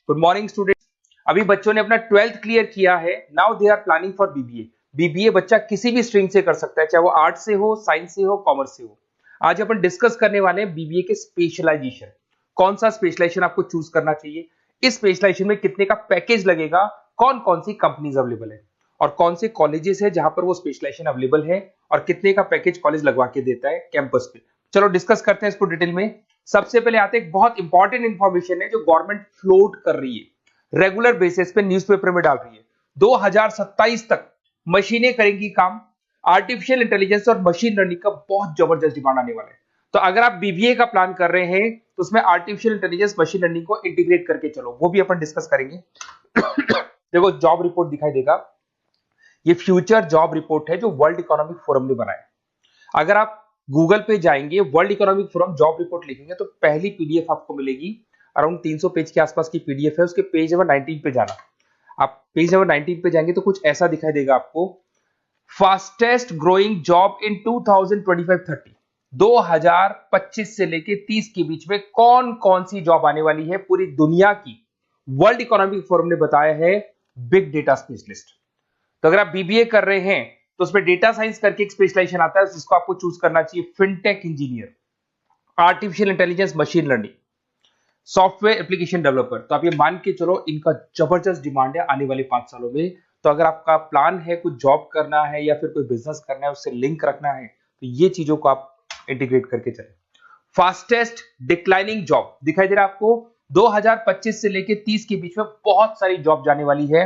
Good morning students. अभी बच्चों ने अपना 12th क्लियर किया है। Now they are planning for BBA. BBA बच्चा किसी भी स्ट्रीम से कर सकता है, चाहे वो आर्ट्स से हो, साइंस से हो, कॉमर्स से हो। आज अपन डिस्कस करने वाले हैं बीबीए के स्पेशलाइजेशन। कौन सा स्पेशलाइजेशन आपको चूज करना चाहिए, इस स्पेशलाइजेशन में कितने का पैकेज लगेगा, कौन कौन सी कंपनीज अवेलेबल है और कौन से कॉलेजेस है जहां पर वो स्पेशलाइजेशन अवेलेबल है और कितने का पैकेज कॉलेज लगवा के देता है कैंपस पे। चलो डिस्कस करते हैं इसको डिटेल में। सबसे पहले आते हैं, एक बहुत इंपॉर्टेंट इंफॉर्मेशन है जो गवर्नमेंट फ्लोट कर रही है, रेगुलर बेसिस पे न्यूज़पेपर में डाल रही है। 2027 तक मशीनें करेंगी काम। आर्टिफिशियल इंटेलिजेंस और मशीन लर्निंग का बहुत जबरदस्त डिमांड आने वाला है। तो अगर आप बीबीए का प्लान कर रहे हैं तो उसमें आर्टिफिशियल इंटेलिजेंस, मशीन लर्निंग को इंटीग्रेट करके चलो, वो भी अपन डिस्कस करेंगे। देखो जॉब रिपोर्ट दिखाई देगा, ये फ्यूचर जॉब रिपोर्ट है जो वर्ल्ड इकोनॉमिक फोरम ने बनाया। अगर आप गूगल पे जाएंगे, world economic forum job report लिखेंगे तो पहली पीडीएफ आपको मिलेगी। अराउंड 300 पेज के आसपास की पीडीएफ है। उसके पेज नंबर 19 पे जाना। आप पेज नंबर 19 पे जाएंगे तो कुछ ऐसा दिखाई देगा आपको, फास्टेस्ट ग्रोइंग जॉब इन 2025-30, 2025 से लेके 30 के बीच में कौन कौन सी जॉब आने वाली है पूरी दुनिया की। वर्ल्ड इकोनॉमिक फोरम ने बताया है बिग डेटा स्पेशलिस्ट। तो अगर आप बीबीए कर रहे हैं तो उसमें डेटा साइंस करके एक स्पेशलाइजेशन आता है, जिसको आपको चूज करना चाहिए। Fintech engineer, artificial intelligence, machine learning, software application developer. तो आप ये मान के चलो इनका जबरदस्त डिमांड है आने वाले 5 सालों में। तो अगर आपका प्लान है कुछ जॉब करना है या फिर कोई बिजनेस करना है, उससे लिंक रखना है, तो ये चीजों को आप इंटीग्रेट करके चले। फास्टेस्ट डिक्लाइनिंग जॉब दिखाई दे रहा है आपको, 2025 से लेके 30 के बीच में बहुत सारी जॉब जाने वाली है।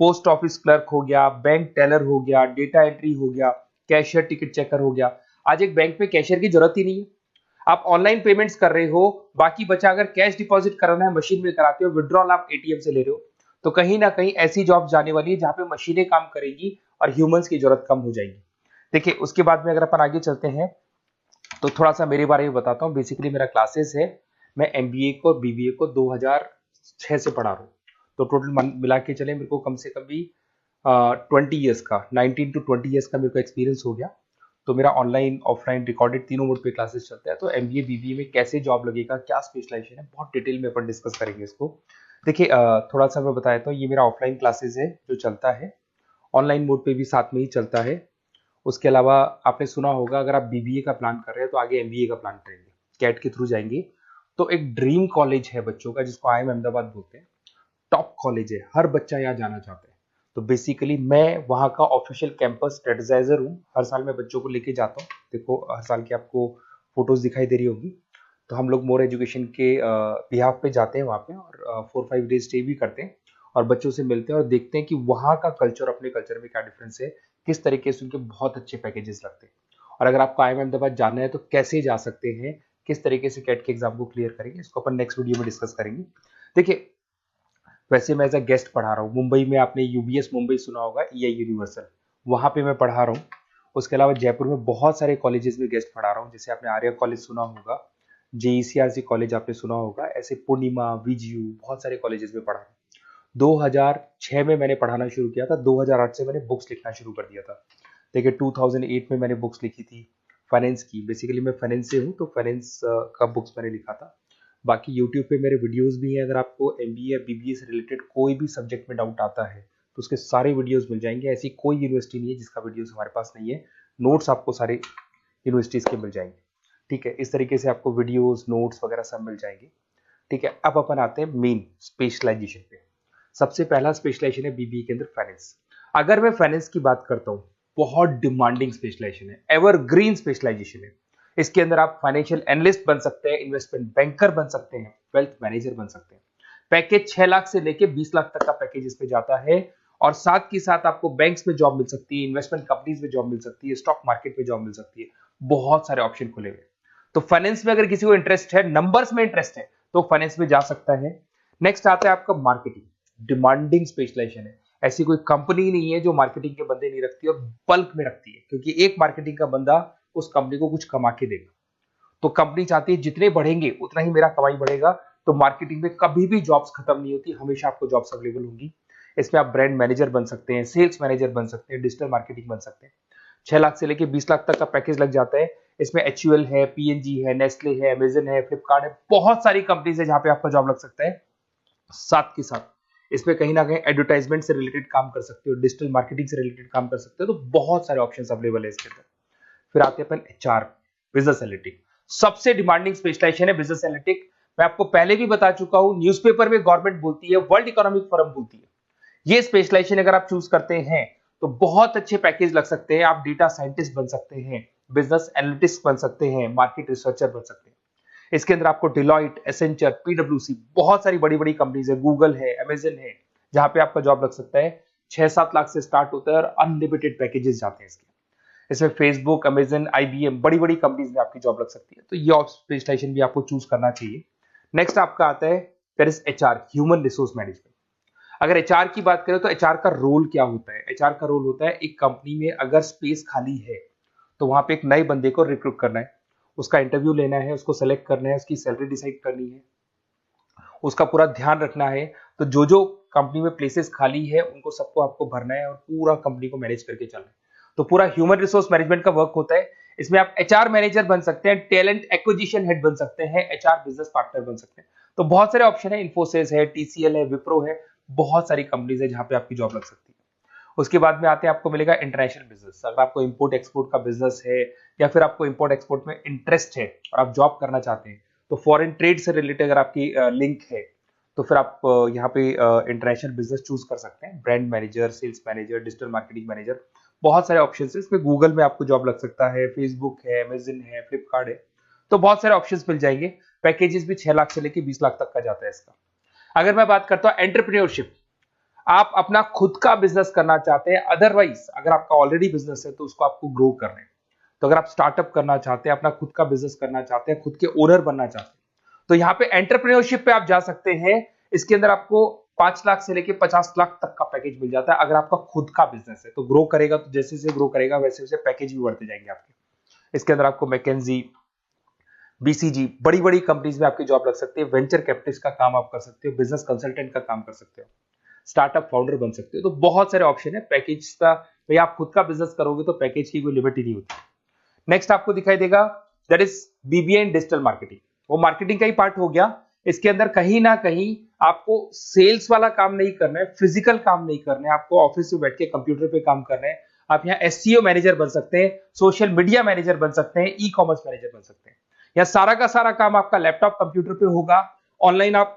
पोस्ट ऑफिस क्लर्क हो गया, बैंक टेलर हो गया, डेटा एंट्री हो गया, कैशियर, टिकट चेकर हो गया। आज एक बैंक में कैशियर की जरूरत ही नहीं है, आप ऑनलाइन पेमेंट्स कर रहे हो। बाकी बचा अगर कैश डिपॉजिट कराना है मशीन में कराते हो, विड्रॉल आप एटीएम से ले रहे हो। तो कहीं ना कहीं ऐसी जॉब जाने वाली है जहां पे मशीनें काम करेंगी और ह्यूमंस की जरूरत कम हो जाएगी। देखिए उसके बाद में अगर अपन आगे चलते हैं तो थोड़ा सा मेरे बारे में बताता हूँ। बेसिकली मेरा क्लासेस है, मैं एमबीए को और बीबीए को 2006 से पढ़ा रहा हूँ। तो टोटल मिला के चले मेरे को कम से कम भी 20 ईयर्स का, 19 to 20 ईयर्स का मेरे को एक्सपीरियंस हो गया। तो मेरा ऑनलाइन ऑफलाइन रिकॉर्डेड तीनों मोड पे क्लासेस चलते हैं। तो एमबीए बीबीए में कैसे जॉब लगेगा, क्या स्पेशलाइजेशन है, बहुत डिटेल में अपन डिस्कस करेंगे इसको। देखिए थोड़ा सा मैं बताया तो ये मेरा ऑफलाइन क्लासेस है जो चलता है, ऑनलाइन मोड पे भी साथ में ही चलता है। उसके अलावा आपने सुना होगा, अगर आप बीबीए का प्लान कर रहे हैं तो आगे एमबीए का प्लान करेंगे, कैट के थ्रू जाएंगे। तो एक ड्रीम कॉलेज है बच्चों का जिसको आईएम अहमदाबाद बोलते हैं, टॉप कॉलेज है, हर बच्चा यहाँ जाना चाहता है। तो बेसिकली मैं वहाँ का ऑफिशियल कैंपस स्ट्रेटेजाइजर हूँ। हर साल मैं बच्चों को लेके जाता हूँ। देखो हर साल की आपको फोटोज दिखाई दे रही होगी। तो हम लोग मोर एजुकेशन के बिहाफ पे जाते हैं वहाँ पे और 4-5 डेज स्टे भी करते हैं और बच्चों से मिलते हैं और देखते हैं कि वहाँ का कल्चर अपने कल्चर में क्या डिफरेंस है, किस तरीके से उनके बहुत अच्छे पैकेजेस लगते हैं। और अगर आपको आईएम अहमदाबाद जाना है तो कैसे जा सकते हैं, किस तरीके से कैट के एग्जाम को क्लियर करेंगे, इसको अपन नेक्स्ट वीडियो में डिस्कस करेंगे। देखिए वैसे मैं एज अ गेस्ट पढ़ा रहा हूँ मुंबई में, आपने यूबीएस मुंबई सुना होगा, ईआई यूनिवर्सल, वहाँ पे मैं पढ़ा रहा हूँ। उसके अलावा जयपुर में बहुत सारे कॉलेजेस में गेस्ट पढ़ा रहा हूँ, जैसे आपने आर्या कॉलेज सुना होगा, जेईसीआरसी कॉलेज आपने सुना होगा, ऐसे पूर्णिमा, वीजीयू, बहुत सारे कॉलेजेस में पढ़ा रहा हूँ। 2006 में मैंने पढ़ाना शुरू किया था, 2008 से मैंने बुक्स लिखना शुरू कर दिया था। देखिए 2008 में मैंने बुक्स लिखी थी फाइनेंस की। बेसिकली मैं फाइनेंस से हूँ तो फाइनेंस का बुक्स मैंने लिखा था। बाकी यूट्यूब पे मेरे वीडियोस भी हैं। अगर आपको एमबीए या बीबीए से रिलेटेड कोई भी सब्जेक्ट में डाउट आता है तो उसके सारे वीडियोस मिल जाएंगे। ऐसी कोई यूनिवर्सिटी नहीं है जिसका वीडियोस हमारे पास नहीं है। नोट्स आपको सारे यूनिवर्सिटीज के मिल जाएंगे, ठीक है। इस तरीके से आपको वीडियोस, नोट्स वगैरह सब मिल जाएंगे, ठीक है। अब अपन आते हैं मेन स्पेशलाइजेशन पे। सबसे पहला स्पेशलाइजेशन है बीबीए के अंदर फाइनेंस। अगर मैं फाइनेंस की बात करता हूँ, बहुत डिमांडिंग स्पेशलाइजेशन है, एवरग्रीन स्पेशलाइजेशन है। इसके अंदर आप फाइनेंशियल एनालिस्ट बन सकते हैं, इन्वेस्टमेंट बैंकर बन सकते हैं, वेल्थ मैनेजर बन सकते हैं। पैकेज 6 लाख से लेके 20 लाख तक का पैकेज इस पे जाता है। और साथ के साथ आपको बैंक्स में जॉब मिल सकती है, इन्वेस्टमेंट कंपनीज में जॉब मिल सकती है, स्टॉक मार्केट में जॉब मिल सकती है। बहुत सारे ऑप्शन खुले हुए। तो फाइनेंस में अगर किसी को इंटरेस्ट है, नंबर्स में इंटरेस्ट है, तो फाइनेंस में जा सकता है। नेक्स्ट आता है आपका मार्केटिंग, डिमांडिंग स्पेशलाइजेशन है। ऐसी कोई कंपनी नहीं है जो मार्केटिंग के बंदे नहीं रखती और बल्क में रखती है, क्योंकि एक मार्केटिंग का बंदा उस कंपनी को कुछ कमा के देगा। तो कंपनी चाहती है जितने बढ़ेंगे उतना ही मेरा कमाई बढ़ेगा। तो मार्केटिंग में कभी भी जॉब्स खत्म नहीं होती, हमेशा आपको जॉब्स अवेलेबल होंगी। इसमें आप ब्रांड मैनेजर बन सकते हैं, सेल्स मैनेजर बन सकते हैं, डिजिटल मार्केटिंग बन सकते हैं। 6 लाख से लेके 20 लाख तक का पैकेज लग जाता है। इसमें एचयूएल है, पीएनजी है, नेस्ले है, अमेजन है, फ्लिपकार्ट है, बहुत सारी कंपनीज है जहां पे आपका जॉब लग सकता है। साथ के साथ इसमें कहीं ना कहीं एडवर्टाइजमेंट से रिलेटेड काम कर सकते हो, डिजिटल मार्केटिंग से रिलेटेड काम कर सकते हो, तो बहुत सारे ऑप्शंस अवेलेबल है इसके अंदर। फिर आते हैं अपन एचआर, बिजनेस एनालिटिक। सबसे डिमांडिंग स्पेशलाइजेशन है बिजनेस एनालिटिक। मैं आपको पहले भी बता चुका हूं, न्यूज़पेपर में गवर्नमेंट बोलती है, वर्ल्ड इकोनॉमिक फोरम बोलती है। ये स्पेशलाइजेशन अगर आप चूज करते हैं तो बहुत अच्छे पैकेज लग सकते हैं। आप डेटा साइंटिस्ट बन सकते हैं, बिजनेस एनालिटिस्ट बन सकते हैं, मार्केट रिसर्चर बन सकते हैं। इसके अंदर आपको डिलॉइट, एसेंचर, पीडब्ल्यूसी, बहुत सारी बड़ी बड़ी कंपनीज है, गूगल है, अमेजन है, जहां पे आपका जॉब लग सकता है। 6-7 लाख से स्टार्ट होता है और अनलिमिटेड पैकेजेस जाते हैं इसके। इसमें फेसबुक, अमेजन, आईबीएम, बड़ी बड़ी कंपनीज में आपकी जॉब लग सकती है। तो ये स्पेशलाइजेशन भी आपको चूज करना चाहिए। नेक्स्ट आपका आता है that is HR, human resource management. अगर एचआर की बात करें तो एचआर का रोल क्या होता है? एचआर का रोल होता है, एक कंपनी में अगर स्पेस खाली है तो वहां पे एक नए बंदे को रिक्रूट करना है, उसका इंटरव्यू लेना है, उसको सेलेक्ट करना है, उसकी सैलरी डिसाइड करनी है, उसका पूरा ध्यान रखना है। तो जो जो कंपनी में प्लेसेस खाली है उनको सबको आपको भरना है और पूरा कंपनी को मैनेज करके चलना है। तो पूरा ह्यूमन रिसोर्स मैनेजमेंट का वर्क होता है। इसमें आप एचआर मैनेजर बन सकते हैं, टैलेंट एक्विजिशन हेड बन सकते हैं, एचआर बिजनेस पार्टनर बन सकते हैं। तो बहुत सारे ऑप्शन है, इन्फोसिस है, टीसीएल है, विप्रो है, बहुत सारी कंपनीज है जहां पे आपकी जॉब लग सकती है। उसके बाद में आते हैं, आपको मिलेगा इंटरनेशनल बिजनेस। अगर आपको इंपोर्ट एक्सपोर्ट का बिजनेस है या फिर आपको इंपोर्ट एक्सपोर्ट में इंटरेस्ट है और आप जॉब करना चाहते हैं, तो फॉरेन ट्रेड से रिलेटेड अगर आपकी लिंक है तो फिर आप यहाँ पे इंटरनेशनल बिजनेस चूज कर सकते हैं। Brand manager, sales manager, digital marketing manager, बहुत सारे ऑप्शन है इसमें। गूगल में आपको जॉब लग सकता है, फेसबुक है, अमेजन है, फ्लिपकार्ट है, तो बहुत सारे ऑप्शंस मिल जाएंगे। पैकेजेस भी 6 लाख से लेके 20 लाख तक का जाता है इसका। अगर मैं बात करता हूँ एंटरप्रेन्योरशिप, आप अपना खुद का बिजनेस करना चाहते हैं, अदरवाइज अगर आपका ऑलरेडी बिजनेस है तो उसको आपको ग्रो करना है। तो अगर आप स्टार्टअप करना चाहते हैं, अपना खुद का बिजनेस करना चाहते हैं, खुद के ओनर बनना चाहते हैं, तो यहाँ पे एंटरप्रेन्योरशिप पे आप जा सकते हैं। इसके अंदर आपको 5 लाख से लेके 50 लाख तक का पैकेज मिल जाता है। अगर आपका खुद का बिजनेस है तो ग्रो करेगा, तो जैसे जैसे ग्रो करेगा वैसे वैसे पैकेज भी बढ़ते जाएंगे आपके। इसके अंदर आपको मैकेंजी, बीसीजी, बड़ी बड़ी कंपनीज में आपकी जॉब लग सकती है। वेंचर कैपिटलिस्ट का काम आप कर सकते हो, बिजनेस कंसल्टेंट का काम कर सकते हो, स्टार्टअप फाउंडर बन सकते हो। तो बहुत सारे ऑप्शन है पैकेज का। भाई आप खुद का बिजनेस करोगे तो पैकेज की कोई लिमिट ही नहीं होती। नेक्स्ट आपको दिखाई देगा that is BBA in digital marketing. वो मार्केटिंग का ही पार्ट हो गया। इसके अंदर कहीं ना कहीं आपको सेल्स वाला काम नहीं करना है, फिजिकल काम नहीं करना है, आपको ऑफिस में बैठ के कंप्यूटर पे काम करना है। आप यहाँ एसईओ मैनेजर बन सकते हैं, सोशल मीडिया मैनेजर बन सकते हैं, ई कॉमर्स मैनेजर बन सकते हैं। यहाँ सारा का सारा काम आपका लैपटॉप कंप्यूटर पे होगा। ऑनलाइन आप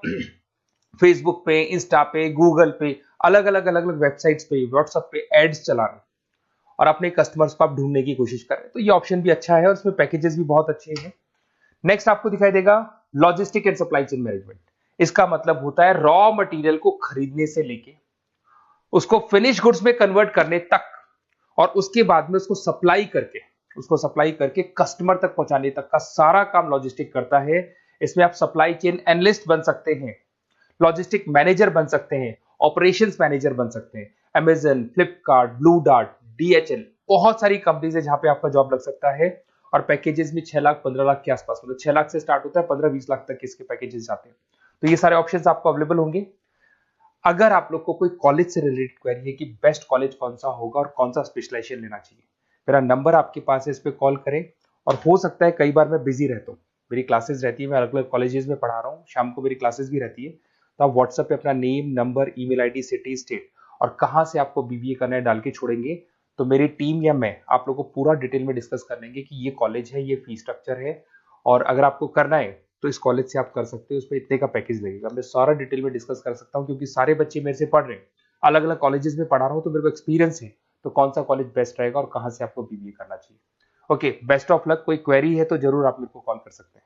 फेसबुक पे, इंस्टा पे, गूगल पे, अलग अलग वेबसाइट्स पे, व्हाट्सएप पे एड्स चला रहे हैं और अपने कस्टमर्स को आप ढूंढने की कोशिश कर रहे हैं। तो ये ऑप्शन भी अच्छा है और इसमें पैकेजेस भी बहुत अच्छे हैं। नेक्स्ट आपको दिखाई देगा logistic and supply chain management. इसका मतलब होता है रॉ मटेरियल को खरीदने से लेके उसको फिनिश गुड्स में कन्वर्ट करने तक और उसके बाद में उसको सप्लाई करके कस्टमर तक पहुंचाने तक का सारा काम लॉजिस्टिक करता है। इसमें आप सप्लाई चेन एनालिस्ट बन सकते हैं, लॉजिस्टिक मैनेजर बन सकते हैं, ऑपरेशंस मैनेजर बन सकते हैं। Amazon, Flipkart, blue dart, DHL, बहुत सारी कंपनीज है जहां पे आपका जॉब लग सकता है। और पैकेजेस में 6 लाख 15 लाख के आसपास, मतलब 6 लाख से स्टार्ट होता है, 15-20 लाख तक इसके पैकेजेस जाते हैं। तो ये सारे ऑप्शंस आपको अवेलेबल होंगे। अगर आप लोग को कोई कॉलेज से रिलेटेड क्वेरी है कि बेस्ट कॉलेज कौन सा होगा और कौन सा स्पेशलाइजेशन लेना चाहिए, मेरा नंबर आपके पास है, इस पर कॉल करें। और हो सकता है कई बार मैं बिजी रहता हूँ, मेरी क्लासेस रहती है, मैं अलग अलग कॉलेजेस में पढ़ा रहा हूँ, शाम को मेरी क्लासेस भी रहती है। तो आप व्हाट्सएप पे अपना name, number, email ID, city, state और कहाँ से आपको बीबीए करना है डाल के छोड़ेंगे, तो मेरी टीम या मैं आप लोग को पूरा डिटेल में डिस्कस कर लेंगे कि ये कॉलेज है, ये फीस स्ट्रक्चर है, और अगर आपको करना है तो इस कॉलेज से आप कर सकते हो, उस पर इतने का पैकेज लगेगा। मैं सारा डिटेल में डिस्कस कर सकता हूँ क्योंकि सारे बच्चे मेरे से पढ़ रहे हैं, अलग अलग कॉलेजेस में पढ़ा रहा हूँ, तो मेरे को एक्सपीरियंस है तो कौन सा कॉलेज बेस्ट रहेगा और कहाँ से आपको बीबीए करना चाहिए। Okay, best of luck. कोई क्वेरी है तो जरूर आप मेरे को कॉल कर सकते हैं।